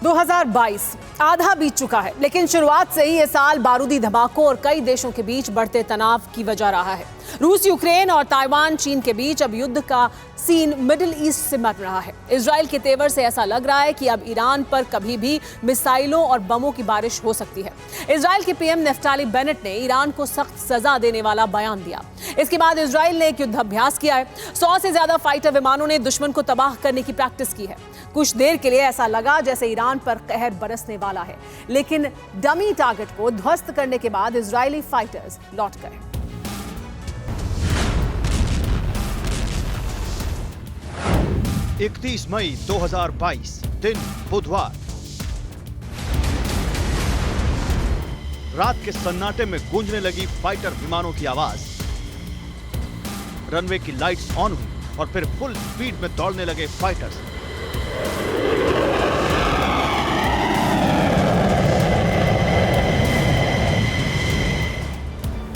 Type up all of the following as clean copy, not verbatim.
2022 आधा बीत चुका है, लेकिन शुरुआत से ही ये साल बारूदी धमाकों और कई देशों के बीच बढ़ते तनाव की वजह रहा है। रूस, यूक्रेन और ताइवान, चीन के बीच अब युद्ध का सीन मिडिल ईस्ट से मर रहा है। इजराइल के तेवर से ऐसा लग रहा है कि अब ईरान पर कभी भी मिसाइलों और बमों की बारिश हो सकती है। इजराइल के पीएम नेफ्ताली बेनेट ने ईरान को सख्त सजा देने वाला बयान दिया। इसके बाद इजराइल ने एक युद्धाभ्यास किया है। 100 से ज्यादा फाइटर विमानों ने दुश्मन को तबाह करने की प्रैक्टिस की है। कुछ देर के लिए ऐसा लगा जैसे ईरान पर कहर बरसने वाला है, लेकिन डमी टारगेट को ध्वस्त करने के बाद इजरायली फाइटर्स लौट गए। इकतीस मई 2022 दिन बुधवार। रात के सन्नाटे में गूंजने लगी फाइटर विमानों की आवाज। रनवे की लाइट्स ऑन हुई और फिर फुल स्पीड में दौड़ने लगे फाइटर्स।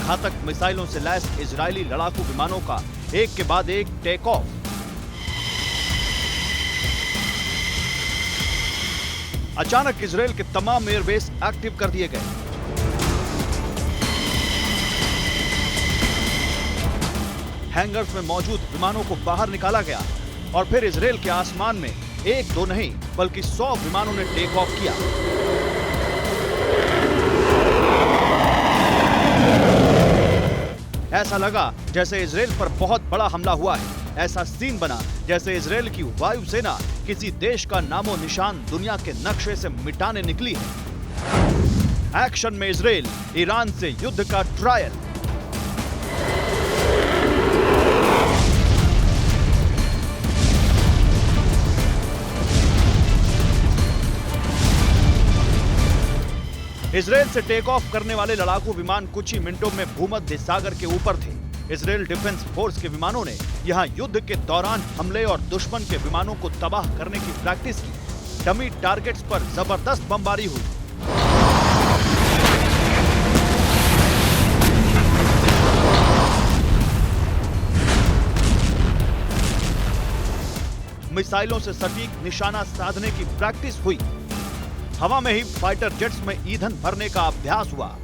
घातक मिसाइलों से लैस इजरायली लड़ाकू विमानों का एक के बाद एक टेक ऑफ। अचानक इजरायल के तमाम एयरबेस एक्टिव कर दिए गए। हैंगर्स में मौजूद विमानों को बाहर निकाला गया और फिर इजरायल के आसमान में एक दो नहीं बल्कि 100 विमानों ने टेक ऑफ किया। ऐसा लगा जैसे इजरायल पर बहुत बड़ा हमला हुआ है। ऐसा सीन बना जैसे इजरायल की वायुसेना किसी देश का नामो निशान दुनिया के नक्शे से मिटाने निकली है। एक्शन में इजरायल, ईरान से युद्ध का ट्रायल। इजरायल से टेक ऑफ करने वाले लड़ाकू विमान कुछ ही मिनटों में भूमध्य सागर के ऊपर थे। इजरायल डिफेंस फोर्स के विमानों ने यहां युद्ध के दौरान हमले और दुश्मन के विमानों को तबाह करने की प्रैक्टिस की। डमी टारगेट्स पर जबरदस्त बमबारी हुई। मिसाइलों से सटीक निशाना साधने की प्रैक्टिस हुई। हवा में ही फाइटर जेट्स में ईंधन भरने का अभ्यास हुआ।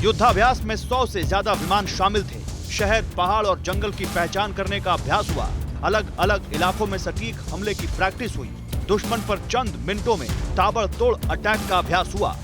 युद्धाभ्यास में 100 से ज्यादा विमान शामिल थे। शहर, पहाड़ और जंगल की पहचान करने का अभ्यास हुआ। अलग अलग इलाकों में सटीक हमले की प्रैक्टिस हुई। दुश्मन पर चंद मिनटों में ताबड़तोड़ अटैक का अभ्यास हुआ।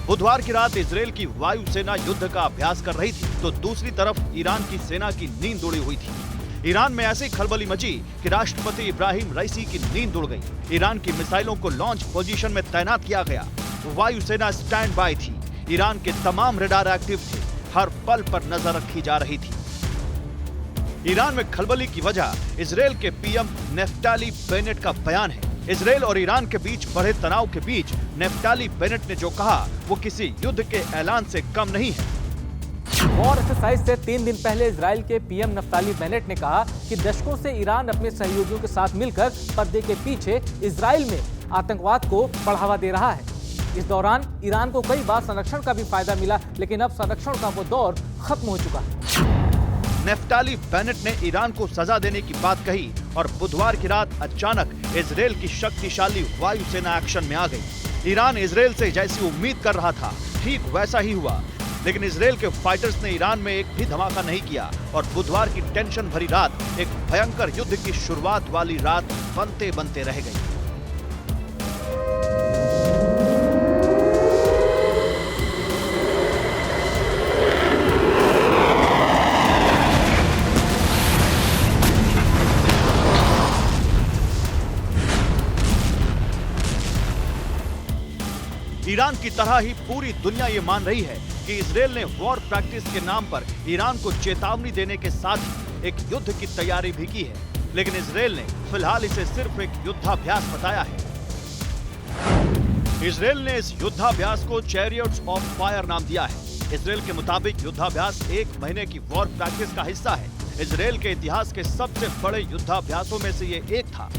बुधवार की रात इजरायल की वायुसेना युद्ध का अभ्यास कर रही थी, तो दूसरी तरफ ईरान की सेना की नींद उड़ी हुई थी। ईरान में ऐसी खलबली मची कि राष्ट्रपति इब्राहिम रईसी की नींद उड़ गई। ईरान की मिसाइलों को लॉन्च पोजीशन में तैनात किया गया। वायुसेना स्टैंड बाय थी। ईरान के तमाम रडार एक्टिव थे। हर पल पर नजर रखी जा रही थी। ईरान में खलबली की वजह इजरायल के पीएम नेफ्ताली बेनेट का बयान है। इजरायल और ईरान के बीच बढ़े तनाव के बीच नेफ्ताली बेनेट ने जो कहा वो किसी युद्ध के ऐलान से कम नहीं है। वॉर एक्सरसाइज से 3 दिन पहले इजरायल के पीएम नेफ्ताली बेनेट ने कहा कि दशकों से ईरान अपने सहयोगियों के साथ मिलकर पर्दे के पीछे इजरायल में आतंकवाद को बढ़ावा दे रहा है। इस दौरान ईरान को कई बार संरक्षण का भी फायदा मिला, लेकिन अब संरक्षण का वो दौर खत्म हो चुका है। नेफ्ताली बेनेट ने ईरान को सजा देने की बात कही और बुधवार की रात अचानक इजरायल की शक्तिशाली वायुसेना एक्शन में आ गई। ईरान इजरायल से जैसी उम्मीद कर रहा था ठीक वैसा ही हुआ, लेकिन इजरायल के फाइटर्स ने ईरान में एक भी धमाका नहीं किया और बुधवार की टेंशन भरी रात एक भयंकर युद्ध की शुरुआत वाली रात बनते बनते रह गई। ईरान की तरह ही पूरी दुनिया ये मान रही है कि इजरायल ने वॉर प्रैक्टिस के नाम पर ईरान को चेतावनी देने के साथ ही एक युद्ध की तैयारी भी की है, लेकिन इजरायल ने फिलहाल इसे सिर्फ एक युद्धाभ्यास बताया है। इजरायल ने इस युद्धाभ्यास को चैरियट्स ऑफ फायर नाम दिया है। इजरायल के मुताबिक युद्धाभ्यास 1 महीने की वॉर प्रैक्टिस का हिस्सा है। इजरायल के इतिहास के सबसे बड़े युद्धाभ्यासों में से ये एक था।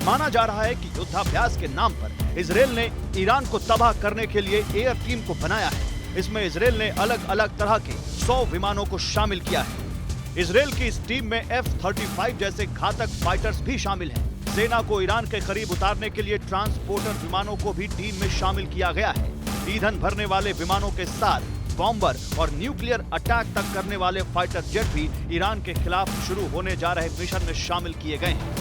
माना जा रहा है कि युद्धाभ्यास के नाम पर इजराइल ने ईरान को तबाह करने के लिए एयर टीम को बनाया है। इसमें इजराइल ने अलग अलग तरह के 100 विमानों को शामिल किया है। इजराइल की इस टीम में F-35 जैसे घातक फाइटर्स भी शामिल हैं। सेना को ईरान के करीब उतारने के लिए ट्रांसपोर्टर विमानों को भी टीम में शामिल किया गया है। ईंधन भरने वाले विमानों के साथ बॉम्बर और न्यूक्लियर अटैक तक करने वाले फाइटर जेट भी ईरान के खिलाफ शुरू होने जा रहे मिशन में शामिल किए गए हैं।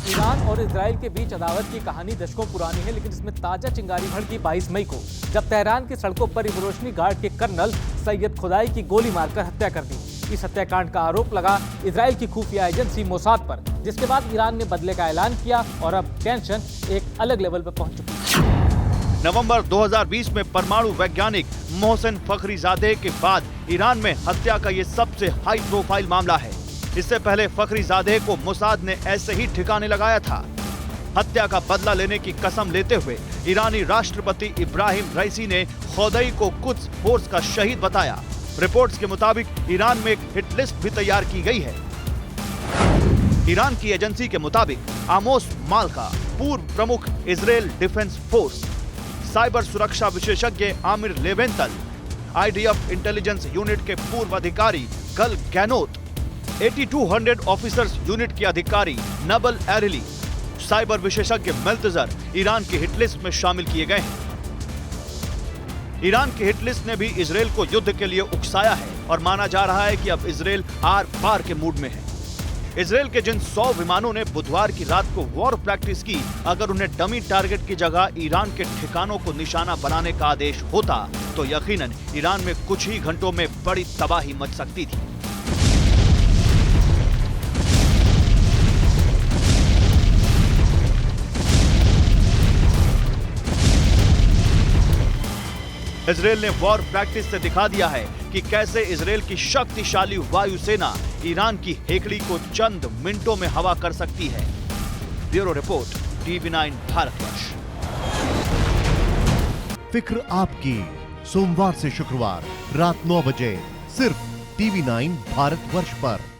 ईरान और इजराइल के बीच अदावत की कहानी दशकों पुरानी है, लेकिन इसमें ताजा चिंगारी भड़की 22 मई को, जब तेहरान की सड़कों पर रिवोल्यूशनरी गार्ड के कर्नल सैयद खुदाई की गोली मारकर हत्या कर दी। इस हत्याकांड का आरोप लगा इजराइल की खुफिया एजेंसी मोसाद पर, जिसके बाद ईरान ने बदले का ऐलान किया और अब टेंशन एक अलग लेवल पर पहुंच चुकी है। नवंबर 2020 में परमाणु वैज्ञानिक मोहसिन फखरीजादे के बाद ईरान में हत्या का ये सबसे हाई प्रोफाइल मामला है। इससे पहले फखरीजादे को मोसाद ने ऐसे ही ठिकाने लगाया था। हत्या का बदला लेने की कसम लेते हुए ईरानी राष्ट्रपति इब्राहिम रईसी ने खुदाई को कुद्स फोर्स का शहीद बताया। रिपोर्ट्स के मुताबिक ईरान में एक हिट लिस्ट भी तैयार की गई है। ईरान की एजेंसी के मुताबिक आमोस माल्का, पूर्व प्रमुख इजराइल डिफेंस फोर्स, साइबर सुरक्षा विशेषज्ञ आमिर लेवेंतल, IDF इंटेलिजेंस यूनिट के पूर्व अधिकारी गल गैनोत, 8200 ऑफिसर्स यूनिट के अधिकारी नबल एरिली, साइबर विशेषज्ञ मेल्तजर ईरान की हिटलिस्ट में शामिल किए गए हैं। ईरान की हिटलिस्ट ने भी इजराइल को युद्ध के लिए उकसाया है और माना जा रहा है कि अब इजराइल आर पार के मूड में है। इजराइल के जिन 100 विमानों ने बुधवार की रात को वॉर प्रैक्टिस की, अगर उन्हें डमी टारगेट की जगह ईरान के ठिकानों को निशाना बनाने का आदेश होता तो यकीनन ईरान में कुछ ही घंटों में बड़ी तबाही मच सकती थी। इजराइल ने वॉर प्रैक्टिस से दिखा दिया है कि कैसे इजराइल की शक्तिशाली वायुसेना ईरान की हेकड़ी को चंद मिनटों में हवा कर सकती है। Bureau report, TV9 Bharatvarsh. फिक्र आपकी, सोमवार से शुक्रवार रात 9 बजे सिर्फ TV9 भारतवर्ष पर।